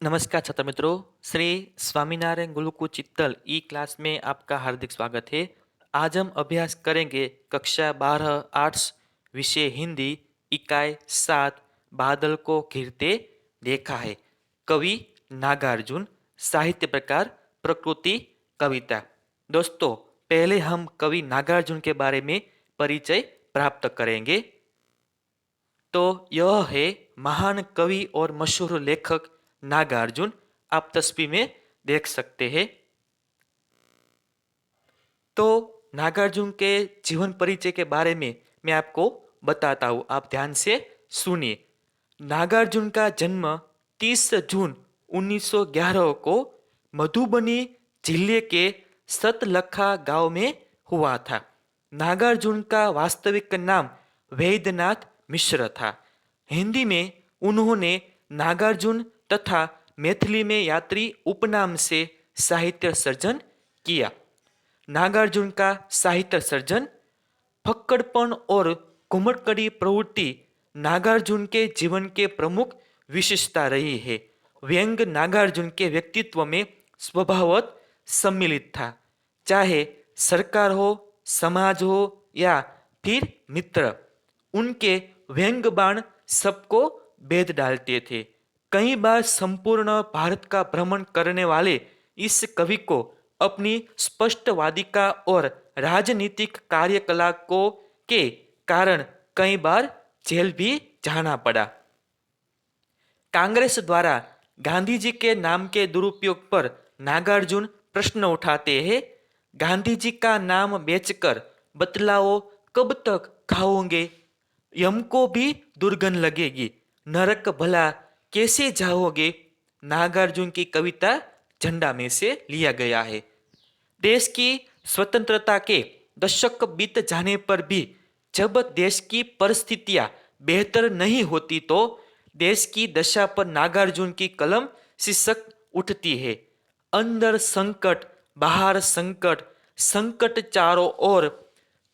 नमस्कार छात्र मित्रों। श्री स्वामीनारायण गुरुकुल चित्तल ई क्लास में आपका हार्दिक स्वागत है। आज हम अभ्यास करेंगे कक्षा 12 आर्ट्स विषय हिंदी इकाई 7 बादल को घिरते देखा है। कवि नागार्जुन। साहित्य प्रकार प्रकृति कविता। दोस्तों, पहले हम कवि नागार्जुन के बारे में परिचय प्राप्त करेंगे। तो यह है महान कवि और मशहूर लेखक नागार्जुन। आप तस्वीर में देख सकते हैं। तो नागार्जुन के जीवन परिचय के बारे में मैं आपको बताता हूँ, आप ध्यान से सुनिए। नागार्जुन का जन्म 30 जून 1911 को मधुबनी जिले के सतलखा गांव में हुआ था। नागार्जुन का वास्तविक नाम वैद्यनाथ मिश्र था। हिंदी में उन्होंने नागार्जुन तथा मैथिली में यात्री उपनाम से साहित्य सर्जन किया। नागार्जुन का साहित्य सर्जन फक्कड़पन और घुमटकड़ी प्रवृत्ति नागार्जुन के जीवन के प्रमुख विशेषता रही है। व्यंग नागार्जुन के व्यक्तित्व में स्वभावत सम्मिलित था। चाहे सरकार हो, समाज हो या फिर मित्र, उनके व्यंग बाण सबको भेद डालते थे। कई बार संपूर्ण भारत का भ्रमण करने वाले इस कवि को अपनी स्पष्टवादिता और राजनीतिक कार्यकलापों के कारण कई बार जेल भी जाना पड़ा। कांग्रेस द्वारा गांधी जी के नाम के दुरुपयोग पर नागार्जुन प्रश्न उठाते हैं। गांधी जी का नाम बेचकर बतलाओ कब तक खाओगे, यम को भी दुर्गंध लगेगी, नरक भला कैसे जाओगे। नागार्जुन की कविता झंडा में से लिया गया है। देश की स्वतंत्रता के दशक बीत जाने पर भी जब देश की परिस्थितियां बेहतर नहीं होती तो देश की दशा पर नागार्जुन की कलम शीर्षक उठती है। अंदर संकट, बाहर संकट, संकट चारों ओर,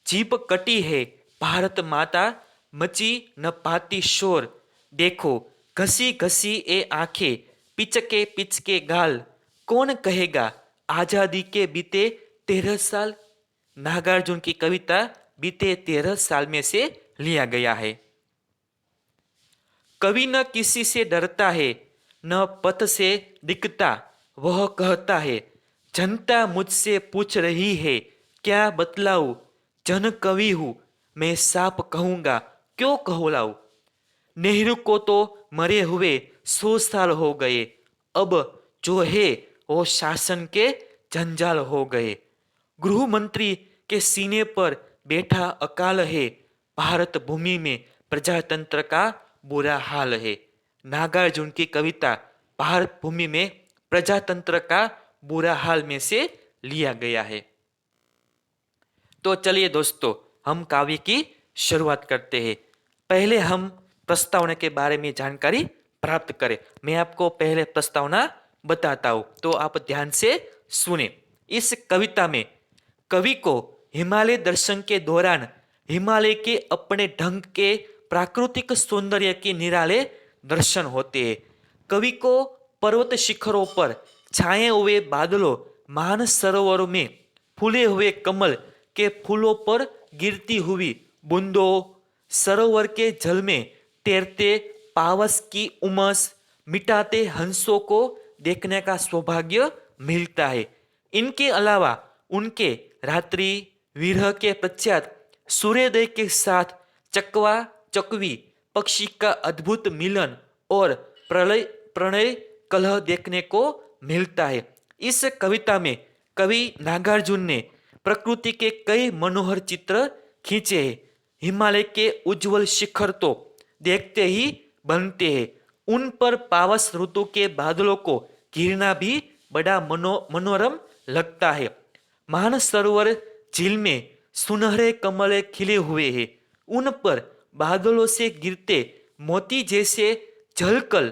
जीप कटी है भारत माता, मची न पाती शोर। देखो घसी घसी ए आंखें, पिचके पिचके गाल, कौन कहेगा आजादी के बीते 13 साल। नागार्जुन की कविता बीते 13 साल में से लिया गया है। कवि न किसी से डरता है, न पथ से दिखता, वह कहता है जनता मुझसे पूछ रही है क्या बतलाऊं, जन कवि हूं मैं साफ कहूंगा, क्यों कहलाऊं। नेहरू को तो मरे हुए 100 साल हो गए, अब जो है वो शासन के जंजाल हो गए। गृह मंत्री के सीने पर बैठा अकाल है, भारत भूमि में प्रजातंत्र का बुरा हाल है। नागार्जुन की कविता भारत भूमि में प्रजातंत्र का बुरा हाल में से लिया गया है। तो चलिए दोस्तों, हम काव्य की शुरुआत करते हैं। पहले हम प्रस्तावना के बारे में जानकारी प्राप्त करें। मैं आपको पहले प्रस्तावना बताता हूं, तो आप ध्यान से सुने। इस कविता में कवि को हिमालय दर्शन के दौरान हिमालय के अपने ढंग के प्राकृतिक सौंदर्य के निराले दर्शन होते हैं। कवि को पर्वत शिखरों पर छाए हुए बादलों, मान सरोवरों में फूले हुए कमल के फूलों पर गिरती हुई बूंदों, सरोवर के जल में तैरते पावस की उमस, मिटाते हंसों को देखने का सौभाग्य मिलता है। इनके अलावा उनके रात्रि विरह के पश्चात सूर्योदय के साथ चकवा चकवी पक्षी का अद्भुत मिलन और प्रलय प्रणय कलह देखने को मिलता है। इस कविता में कवि नागार्जुन ने प्रकृति के कई मनोहर चित्र खींचे हैं। हिमालय के उज्जवल शिखर तो देखते ही बनते हैं, उन पर पावस ऋतु के बादलों को गिरना भी बड़ा मनोरम लगता है। मानसरोवर झील में सुनहरे कमल खिले हुए हैं, उन पर बादलों से गिरते मोती जैसे झलकल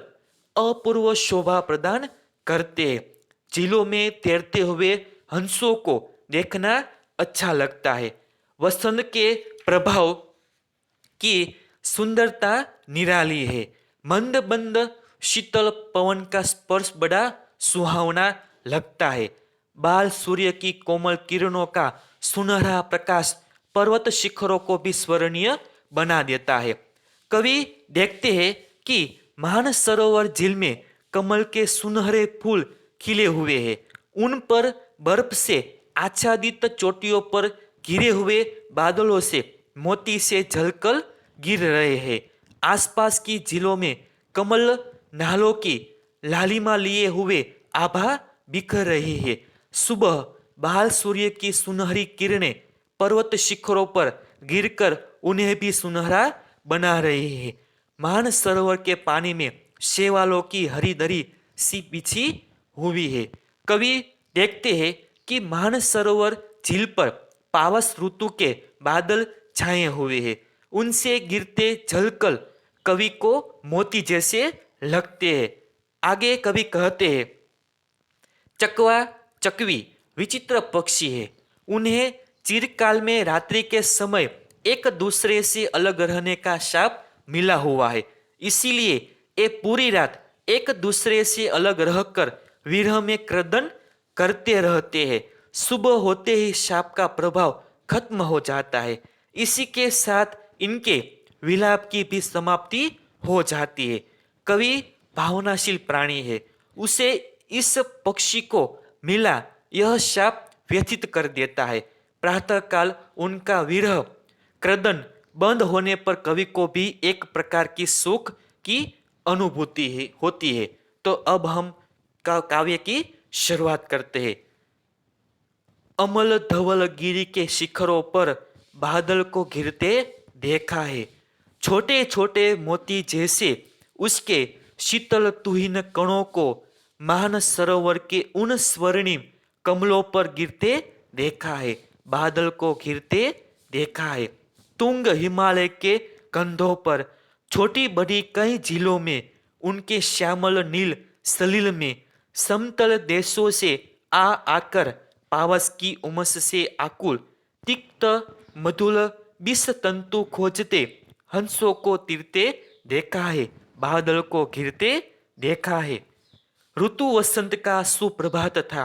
अपूर्व शोभा प्रदान करते हैं। झीलों में तैरते हुए हंसों को देखना अच्छा लगता है। वसंत के प्रभाव की सुंदरता निराली है। मंद बंद शीतल पवन का स्पर्श बड़ा सुहावना लगता है। बाल सूर्य की कोमल किरणों का सुनहरा प्रकाश पर्वत शिखरों को भी स्मरणीय बना देता है। कवि देखते हैं कि मानस सरोवर झील में कमल के सुनहरे फूल खिले हुए हैं। उन पर बर्फ से आच्छादित चोटियों पर घिरे हुए बादलों से मोती से झलकल गिर रहे हैं। आसपास की झीलों में कमल नालों की लालिमा लिए हुए आभा बिखर रही है। सुबह बाल सूर्य की सुनहरी किरणें पर्वत शिखरों पर गिरकर उन्हें भी सुनहरा बना रही है। मान सरोवर के पानी में शैवालों की हरी दरी सी बिछी हुई है। कवि देखते हैं कि मानस सरोवर झील पर पावस ऋतु के बादल छाए हुए हैं। उनसे गिरते झलकल कवि को मोती जैसे लगते हैं। आगे कवि कहते हैं, चकवा चकवी विचित्र पक्षी है। उन्हें चिरकाल में रात्रि के समय एक दूसरे से अलग रहने का शाप मिला हुआ है। इसीलिए ये पूरी रात एक दूसरे से अलग रहकर विरह में क्रदन करते रहते हैं। सुबह होते ही शाप का प्रभाव खत्म हो जाता है। इसी के साथ इनके विलाप की भी समाप्ति हो जाती है। कवि भावनाशील प्राणी है। उसे इस पक्षी को मिला यह शाप व्यथित कर देता है। प्रातःकाल उनका विरह क्रदन बंद होने पर कवि को भी एक प्रकार की सुख की अनुभूति होती है। तो अब हम काव्य की शुरुआत करते हैं। अमल धवल गिरी के शिखरों पर बादल को घिरते देखा है। छोटे छोटे मोती जैसे उसके शीतल तुहिन कणों को मानस सरोवर के उन स्वर्णिम कमलों पर गिरते देखा है। बादल को घिरते देखा है। तुंग हिमालय के कंधों पर छोटी बड़ी कई झीलों में उनके श्यामल नील सलील में समतल देशों से आकर पावस की उमस से आकुल तिक्त मधुल विष तंतु खोजते हंसों को तीरते देखा है। बादल को घिरते देखा है। ऋतु वसंत का सुप्रभात था।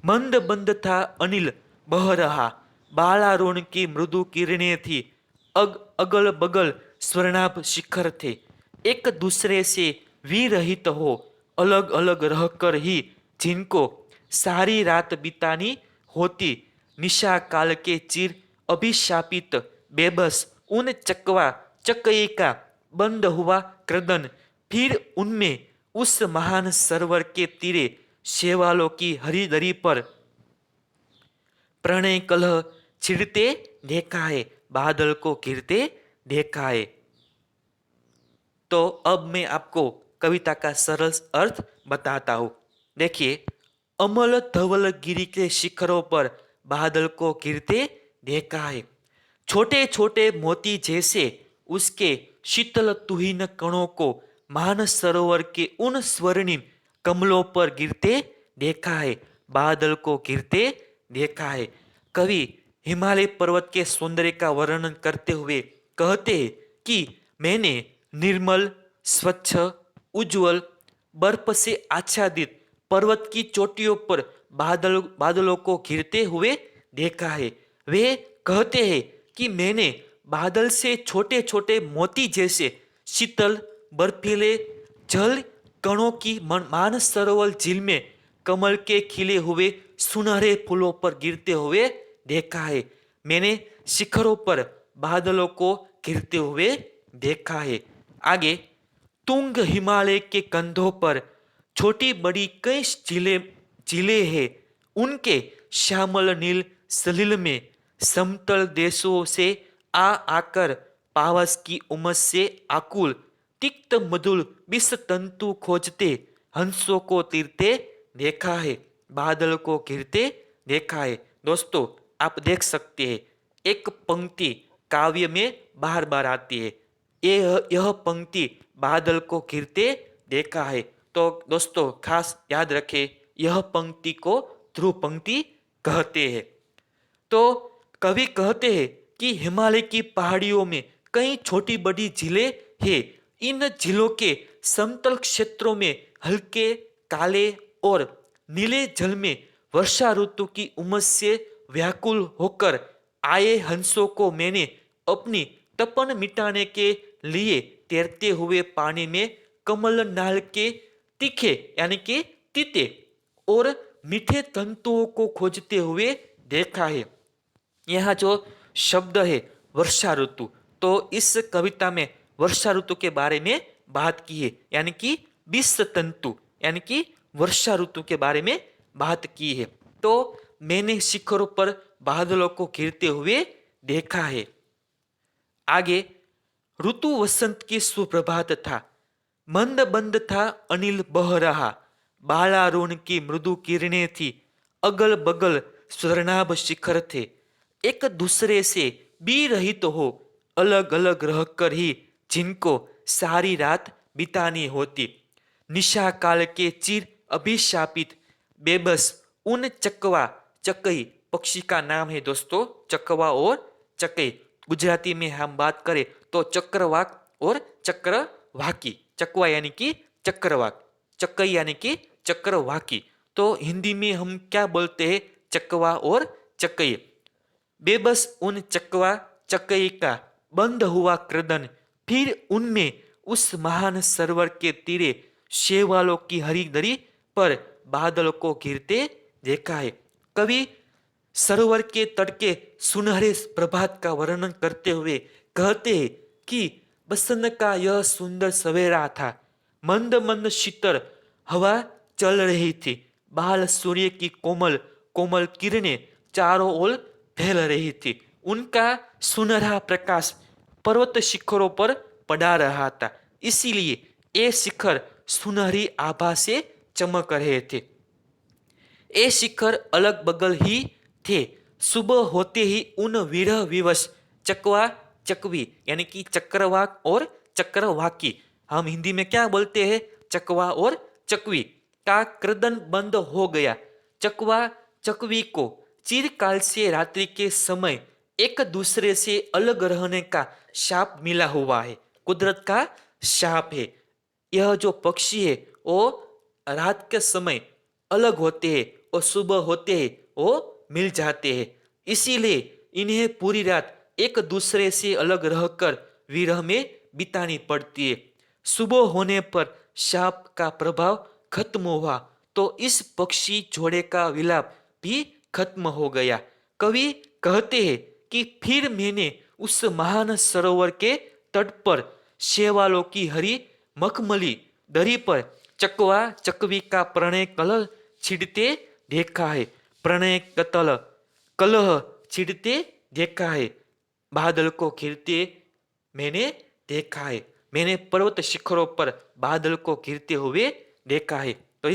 मंद बंद था अनिल बह रहा। बालारोण की मृदु किरणें थी। अगल बगल स्वर्णाभ शिखर थे। एक दूसरे से विरहित हो अलग अलग रहकर ही जिनको सारी रात बितानी होती। निशा काल के चिर अभिशापित बेबस उन चकवा चकई का बंद हुआ क्रदन। फिर उनमें उस महान सरोवर के तीरे शैवालों की हरी दरी पर प्रणय कलह छिड़ते देखा है। बादल को घिरते देखा है। तो अब मैं आपको कविता का सरल अर्थ बताता हूं। देखिए, अमल धवल गिरी के शिखरों पर बादल को घिरते देखा है। छोटे छोटे मोती जैसे उसके शीतल तुहिन कणों को मानस सरोवर के उन स्वर्णिम कमलों पर गिरते देखा है। बादल को घिरते देखा है। कवि हिमालय पर्वत के सौंदर्य का वर्णन करते हुए कहते हैं कि मैंने निर्मल स्वच्छ उज्जवल बर्फ से आच्छादित पर्वत की चोटियों पर बादलों को घिरते हुए देखा है। वे कहते हैं कि मैंने बादल से छोटे छोटे मोती जैसे शीतल बर्फीले जल कणों की मानस सरोवर झील में कमल के खिले हुए सुनहरे फूलों पर गिरते हुए देखा है। मैंने शिखरों पर बादलों को घिरते हुए देखा है। आगे, तुंग हिमालय के कंधों पर छोटी बड़ी कई झीलें हैं। उनके श्यामल नील सलील में समतल देशों से आकर पावस की उमस से आकुल तिक्त मधुल विष तंतु खोजते हंसों को तीरते देखा है। बादल को घिरते देखा है। दोस्तों, आप देख सकते हैं एक पंक्ति काव्य में बार बार आती है। यह पंक्ति बादल को घिरते देखा है। तो दोस्तों, खास याद रखें, यह पंक्ति को ध्रुव पंक्ति कहते हैं। तो कवि कहते हैं कि हिमालय की पहाड़ियों में कई छोटी बड़ी झीलें हैं इन झीलों के समतल क्षेत्रों में हल्के काले और नीले जल में वर्षा ऋतु की उमस से व्याकुल होकर आए हंसों को मैंने अपनी तपन मिटाने के लिए तैरते हुए पानी में कमल नाल के तीखे यानी कि तीते और मीठे तंतुओं को खोजते हुए देखा है। यहाँ जो शब्द है वर्षा ऋतु, तो इस कविता में वर्षा ऋतु के बारे में बात की है, यानी कि 20 तंतु यानी कि वर्षा ऋतु के बारे में बात की है। तो मैंने शिखरों पर बादलों को घिरते हुए देखा है। आगे, ऋतु वसंत की सुप्रभात था, मंद बंद था अनिल बह रहा, बालारोन की मृदु किरणें थी, अगल बगल स्वर्णाभ शिखर थे, एक दूसरे से भी रहित हो, अलग अलग रहकर ही जिनको सारी रात बितानी होती। निशा काल के चिर अभिशापित बेबस उन चकवा चकई पक्षी का नाम है दोस्तों, चकवा और चकई। गुजराती में हम बात करें तो चक्रवाक और चक्रवाकी। चकवा यानी कि चक्रवाक, चकई यानी कि चक्रवाकी। तो हिंदी में हम क्या बोलते हैं, चकवा और चकई। बेबस उन चकवा चकई का बंद हुआ क्रदन, फिर उनमें उस महान सरोवर के तीरे शेवालों की हरी दरी पर बादल को घिरते देखा है। कवि सरोवर के तट के सुनहरे प्रभात का वर्णन करते हुए कहते हैं कि बसंत का यह सुंदर सवेरा था, मंद मंद शीतल हवा चल रही थी, बाल सूर्य की कोमल कोमल किरणें चारों ओर फैल रही थी, उनका सुनहरा प्रकाश पर्वत शिखरों पर पड़ा रहा था, इसीलिए ये शिखर सुनहरी आभा से चमक रहे थे। ये शिखर अलग बगल ही थे। सुबह होते ही उन विरह विवश चकवा चकवी यानी कि चक्रवाक और चक्रवाकी, हम हिंदी में क्या बोलते हैं, चकवा और चकवी का क्रदन बंद हो गया। चकवा चकवी को चिरकाल से रात्रि के समय एक दूसरे से अलग रहने का शाप मिला हुआ है, कुदरत का शाप है। यह जो पक्षी है वो रात के समय अलग होते हैं और सुबह होते हैं वो मिल जाते हैं, इसीलिए इन्हें पूरी रात एक दूसरे से अलग रहकर विरह में बितानी पड़ती है। सुबह होने पर शाप का प्रभाव खत्म हुआ तो इस पक्षी जोड़े का विलाप भी खत्म हो गया। कवि कहते हैं कि फिर मैंने उस महान सरोवर के तट पर शेवालों की हरी मखमली दरी पर चकवा चकवी का प्रणय कलह छिड़ते देखा है, प्रणय कतल कलह छिड़ते देखा है, बादल को घिरते मैंने देखा है, मैंने पर्वत शिखरों पर बादल को घिरते हुए देखा है। तो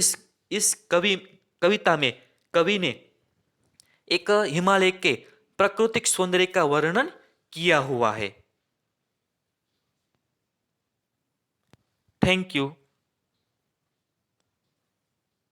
इस कविता में कवि ने एक हिमालय के प्राकृतिक सौंदर्य का वर्णन किया हुआ है। Thank you.